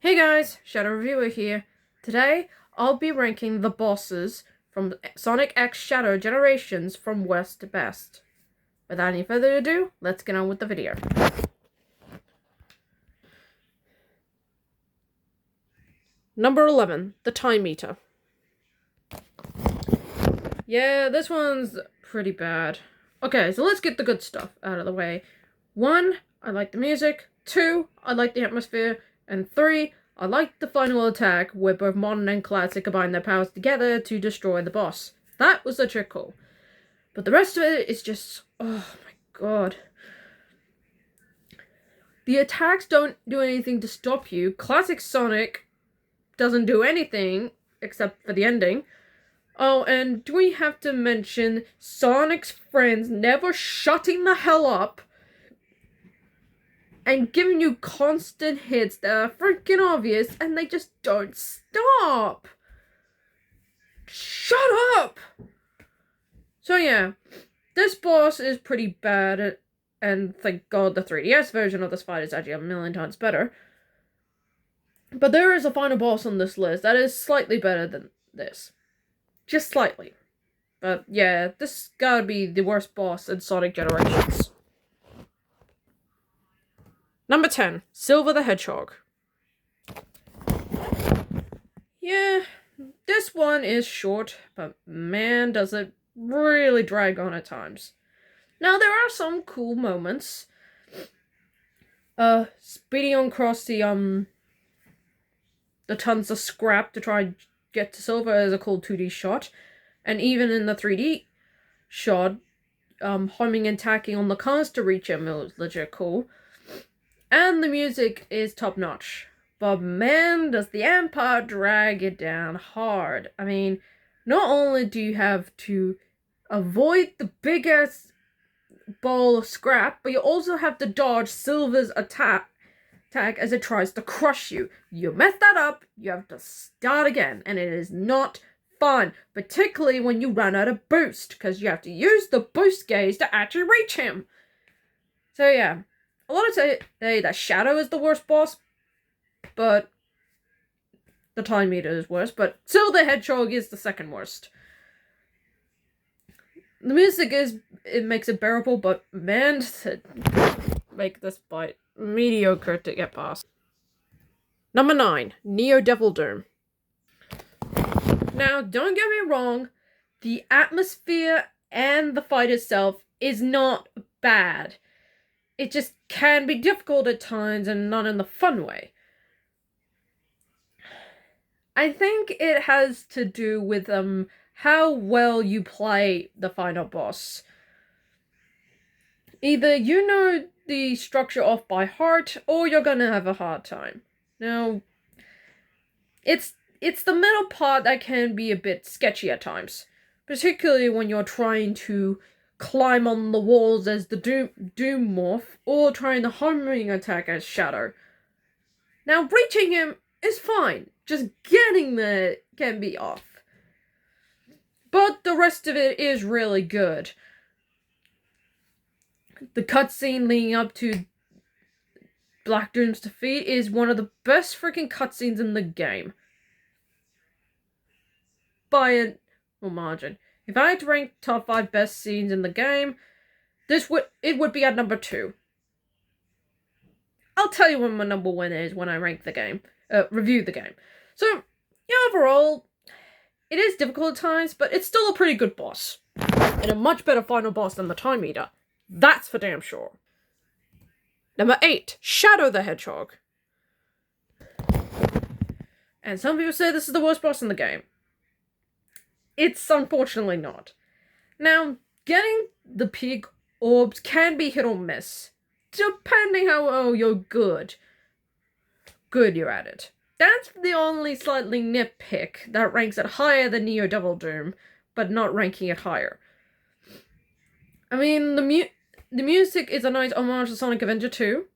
Hey guys, Shadow Reviewer here. Today, I'll be ranking the bosses from Sonic X Shadow Generations from worst to best. Without any further ado, let's get on with the video. Number 11, the Time Eater. Yeah, this one's pretty bad. Okay, so let's get the good stuff out of the way. 1, I like the music. 2, I like the atmosphere. And 3, I like the final attack where both modern and classic combine their powers together to destroy the boss. That was legit cool. But the rest of it is just, oh my god. The attacks don't do anything to stop you. Classic Sonic doesn't do anything except for the ending. Oh, and do we have to mention Sonic's friends never shutting the hell up and giving you constant hits that are freaking obvious and they just don't stop? Shut up! So yeah, this boss is pretty bad, and thank god the 3DS version of this fight is actually a million times better. But there is a final boss on this list that is slightly better than this. Just slightly. But yeah, this gotta be the worst boss in Sonic Generations. Number 10, Silver the Hedgehog. Yeah, this one is short, but man, does it really drag on at times. Now, there are some cool moments. Speeding across the tons of scrap to try and get to Silver is a cool 2D shot. And even in the 3D shot, homing and tacking on the cars to reach him was legit cool. And the music is top-notch. But man, does the Empire drag it down hard. I mean, not only do you have to avoid the big-ass ball of scrap, but you also have to dodge Silver's attack as it tries to crush you. You mess that up, you have to start again, and it is not fun, particularly when you run out of boost, because you have to use the boost gauge to actually reach him. So yeah, a lot of say that Shadow is the worst boss, but the Time Eater is worse, but Silver the Hedgehog is the second worst. The music it makes it bearable, but man, to make this fight mediocre to get past. Number 9, Neo Devil Doom. Now, don't get me wrong, the atmosphere and the fight itself is not bad. It just can be difficult at times and not in the fun way. I think it has to do with how well you play the final boss. Either you know the structure off by heart, or you're gonna have a hard time. Now, it's the middle part that can be a bit sketchy at times, particularly when you're trying to climb on the walls as the Doom morph, or trying the homing attack as Shadow. Now, reaching him is fine, just getting there can be off. But the rest of it is really good. The cutscene leading up to Black Doom's defeat is one of the best freaking cutscenes in the game. By a margin. If I had to rank top 5 best scenes in the game, it would be at number 2. I'll tell you when my number 1 is when I rank the game, review the game. So, yeah, overall, it is difficult at times, but it's still a pretty good boss. And a much better final boss than the Time Eater. That's for damn sure. Number 8, Shadow the Hedgehog. And some people say this is the worst boss in the game. It's unfortunately not. Now, getting the pig orbs can be hit or miss, depending how well you're good you're at it. That's the only slightly nitpick that ranks it higher than Neo Devil Doom, but not ranking it higher. I mean, the music is a nice homage to Sonic Adventure 2.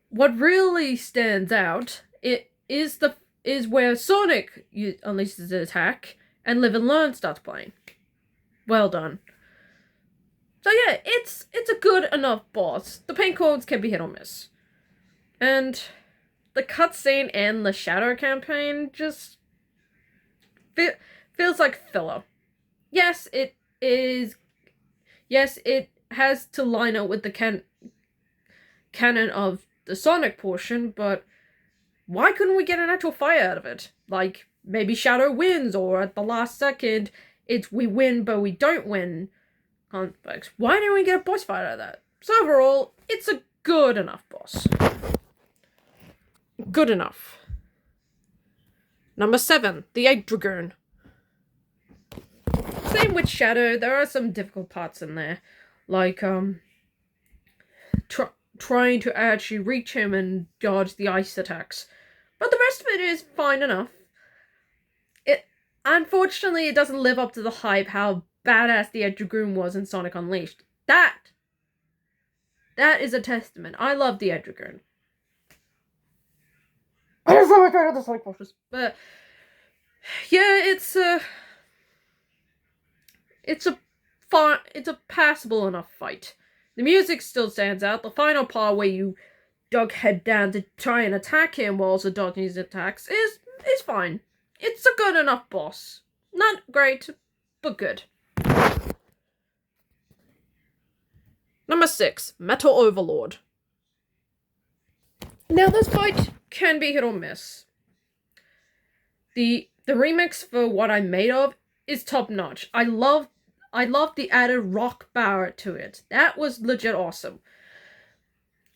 What really stands out is where Sonic unleashes his attack and Live and Learn starts playing. Well done. So yeah, it's a good enough boss. The paint codes can be hit or miss. And the cutscene and the Shadow campaign just feels like filler. Yes, it is. Yes, it has to line up with the canon of the Sonic portion, but why couldn't we get an actual fight out of it? Like, maybe Shadow wins, or at the last second, it's we win but we don't win conflicts. Why didn't we get a boss fight out of that? So overall, it's a good enough boss. Good enough. Number 7, the Egg Dragoon. Same with Shadow, there are some difficult parts in there. Like, trying to actually reach him and dodge the ice attacks. But the rest of it is fine enough. Unfortunately, it doesn't live up to the hype how badass the Egg Dragoon was in Sonic Unleashed. That is a testament. I love the Egg Dragoon. I just love the Sonic Fortress. But yeah, it's a passable enough fight. The music still stands out. The final part where you duck head down to try and attack him while also dodging his attacks is fine. It's a good enough boss. Not great, but good. Number 6, Metal Overlord. Now this fight can be hit or miss. The remix for What I'm Made Of is top notch. I love the added rock power to it. That was legit awesome.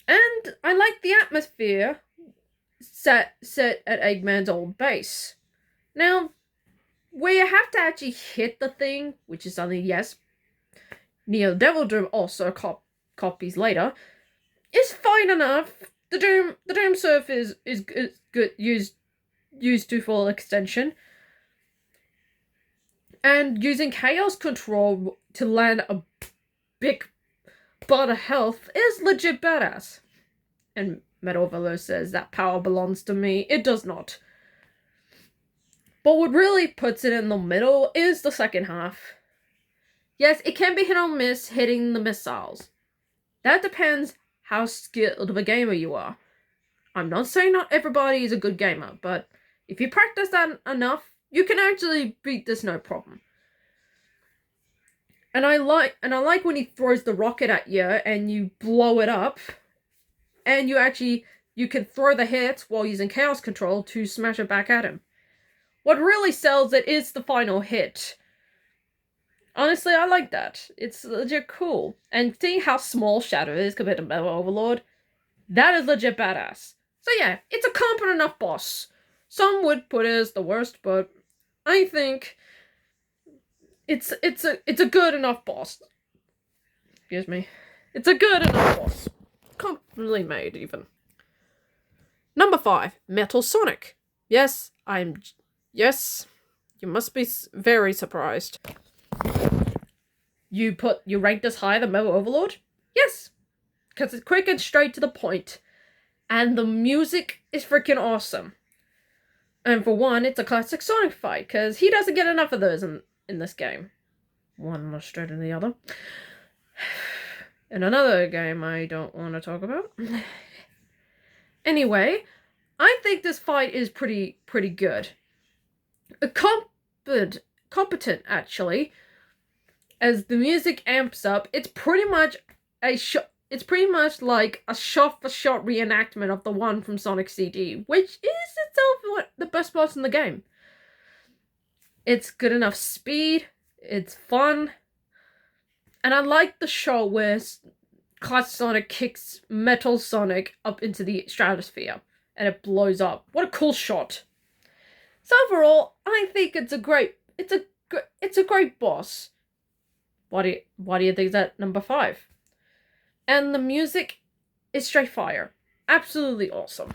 And I like the atmosphere set at Eggman's old base. Now, where you have to actually hit the thing, which is something, yes, Neo Devil Doom also copies later, is fine enough. The Doom Surf is good, used to full extension. And using Chaos Control to land a big butt of health is legit badass. And Metal Overlord says that power belongs to me. It does not. But what really puts it in the middle is the second half. Yes, it can be hit or miss hitting the missiles. That depends how skilled of a gamer you are. I'm not saying not everybody is a good gamer, but if you practice that enough, you can actually beat this no problem. And I like when he throws the rocket at you and you blow it up, and you can throw the hits while using Chaos Control to smash it back at him. What really sells it is the final hit. Honestly, I like that. It's legit cool. And seeing how small Shadow is compared to Metal Overlord, that is legit badass. So yeah, it's a competent enough boss. Some would put it as the worst, but I think it's a good enough boss. Excuse me. It's a good enough boss. Competently made, even. Number 5, Metal Sonic. Yes, you must be very surprised. You rank this higher than Metal Overlord? Yes, because it's quick and straight to the point. And the music is freaking awesome. And for one, it's a classic Sonic fight, because he doesn't get enough of those in this game. One more straight than the other. In another game I don't want to talk about. Anyway, I think this fight is pretty good. Competent, actually. As the music amps up, it's pretty much like a shot-for-shot reenactment of the one from Sonic CD, which is itself the best boss in the game. It's good enough speed, it's fun, and I like the shot where Classic Sonic kicks Metal Sonic up into the stratosphere, and it blows up. What a cool shot. So overall, I think it's a great boss. Why do you think that number 5? And the music is straight fire. Absolutely awesome.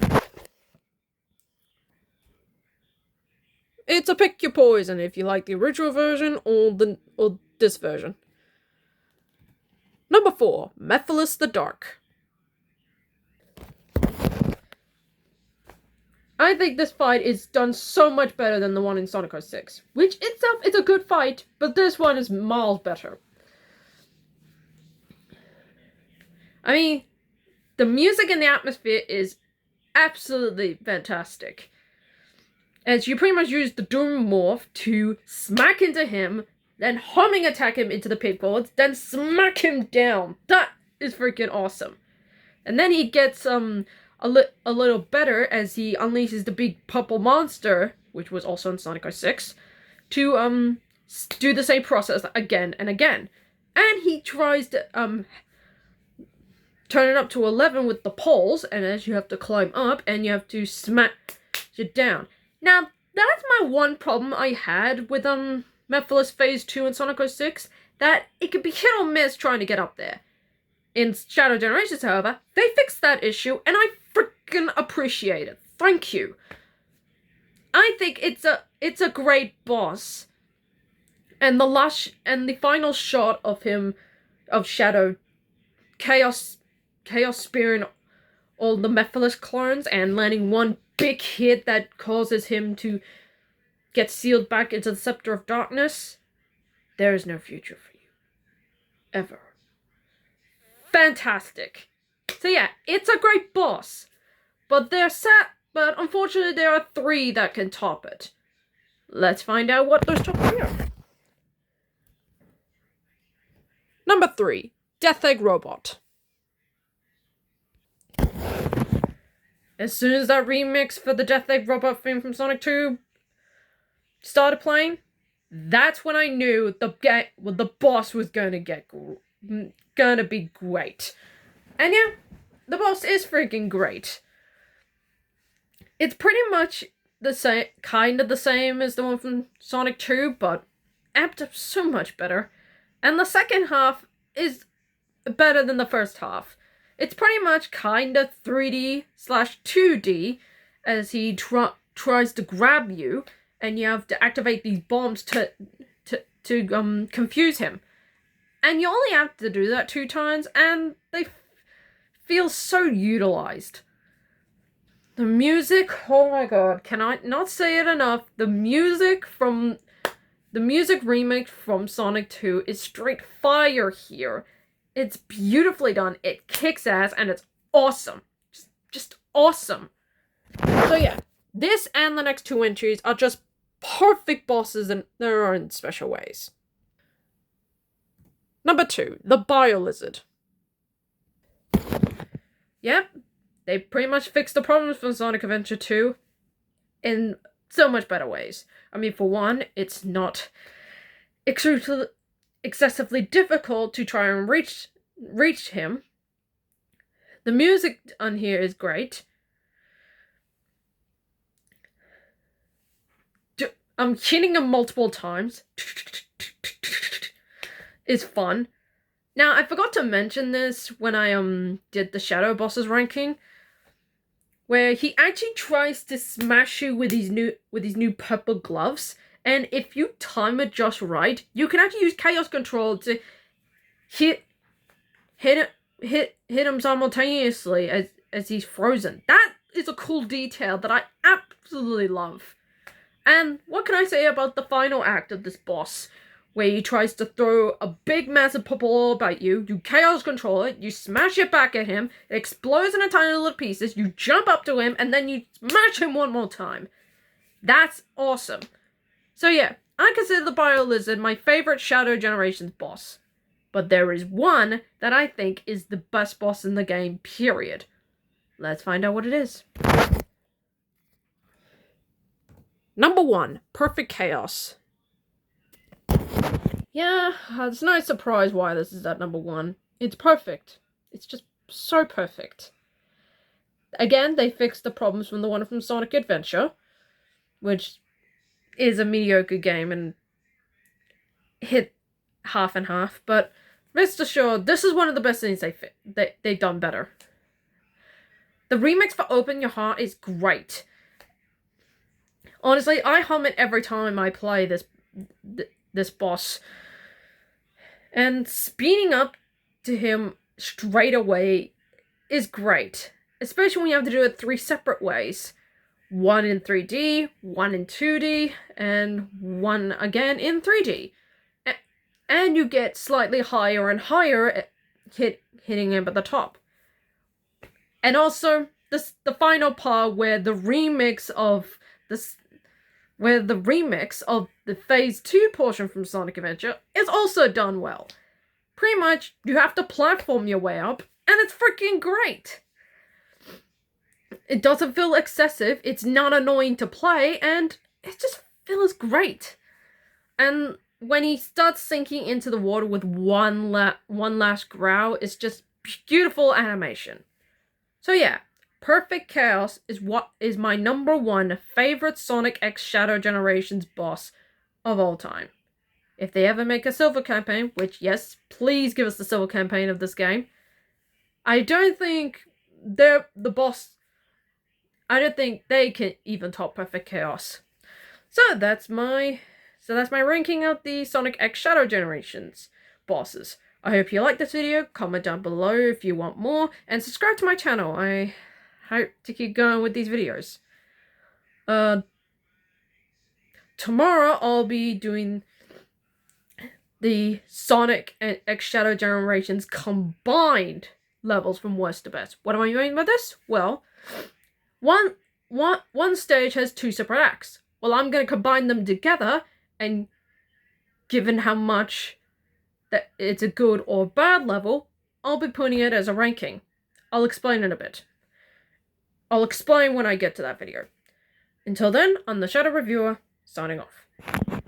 It's a pick your poison if you like the original version or this version. Number 4, Mephiles the Dark. I think this fight is done so much better than the one in Sonic 06, which itself is a good fight, but this one is miles better. I mean, the music and the atmosphere is absolutely fantastic. As you pretty much use the Doom Morph to smack into him, then homing attack him into the pitfalls, then smack him down. That is freaking awesome. And then he gets a little better as he unleashes the big purple monster, which was also in Sonic 06, to do the same process again and again. And he tries to turn it up to 11 with the poles, and as you have to climb up and you have to smash it down. Now, that's my one problem I had with Mephiles Phase 2 in Sonic 06, that it could be hit or miss trying to get up there. In Shadow Generations, however, they fixed that issue, and I freaking appreciate it. Thank you. I think it's a great boss. And the final shot of him, of Shadow, Chaos spearing all the Mephiles clones and landing one big hit that causes him to get sealed back into the Scepter of Darkness. There is no future for you. Ever. Fantastic. So yeah, it's a great boss. But unfortunately there are 3 that can top it. Let's find out what those top 3 are. Number 3, Death Egg Robot. As soon as that remix for the Death Egg Robot theme from Sonic 2 started playing, that's when I knew the boss was gonna be great. And yeah, the boss is freaking great. It's pretty much the same, kind of the same as the one from Sonic 2, but amped up so much better. And the second half is better than the first half. It's pretty much kind of 3D/2D as he tries to grab you, and you have to activate these bombs to confuse him. And you only have to do that 2 times, and they feel so utilized. The music, oh my god, can I not say it enough? The music remake from Sonic 2 is straight fire here. It's beautifully done, it kicks ass, and it's awesome. Just awesome. So yeah, this and the next 2 entries are just perfect bosses in their own special ways. Number 2, the Bio-Lizard. Yep, they pretty much fixed the problems from Sonic Adventure 2 in so much better ways. I mean, for one, it's not excessively difficult to try and reach him. The music on here is great. Hitting him multiple times is fun. Now, I forgot to mention this when I did the Shadow Bosses ranking, where he actually tries to smash you with these new purple gloves, and if you time it just right, you can actually use Chaos Control to hit him simultaneously as he's frozen. That is a cool detail that I absolutely love. And what can I say about the final act of this boss, where he tries to throw a big massive purple orb at you, you Chaos Control it, you smash it back at him, it explodes into tiny little pieces, you jump up to him, and then you smash him one more time. That's awesome. So yeah, I consider the Bio-Lizard my favorite Shadow Generations boss. But there is one that I think is the best boss in the game, period. Let's find out what it is. Number 1, Perfect Chaos. Yeah, it's no surprise why this is at number 1. It's perfect. It's just so perfect. Again, they fixed the problems from the one from Sonic Adventure, which is a mediocre game and hit half and half, but rest assured, this is one of the best things they've done better. The remix for Open Your Heart is great. Honestly, I hum it every time I play this boss. And speeding up to him straight away is great. Especially when you have to do it 3 separate ways. 1 in 3D, 1 in 2D, and 1 again in 3D. And you get slightly higher and higher hitting him at the top. And also the final part where the remix of the Phase 2 portion from Sonic Adventure is also done well. Pretty much, you have to platform your way up, and it's freaking great! It doesn't feel excessive, it's not annoying to play, and it just feels great. And when he starts sinking into the water with one last growl, it's just beautiful animation. So yeah, Perfect Chaos is my #1 favorite Sonic X Shadow Generations boss of all time. If they ever make a Silver campaign, which yes, please give us the Silver campaign of this game, I don't think they can even top Perfect Chaos. So that's my ranking of the Sonic X Shadow Generations bosses. I hope you liked this video. Comment down below if you want more, and subscribe to my channel. I hope to keep going with these videos. Tomorrow I'll be doing the Sonic and X Shadow Generations combined levels from worst to best. What am I doing by this? Well, one stage has 2 separate acts. Well, I'm going to combine them together, and given how much that it's a good or bad level, I'll be putting it as a ranking. I'll explain in a bit. I'll explain when I get to that video. Until then, I'm the Shadow Reviewer, signing off.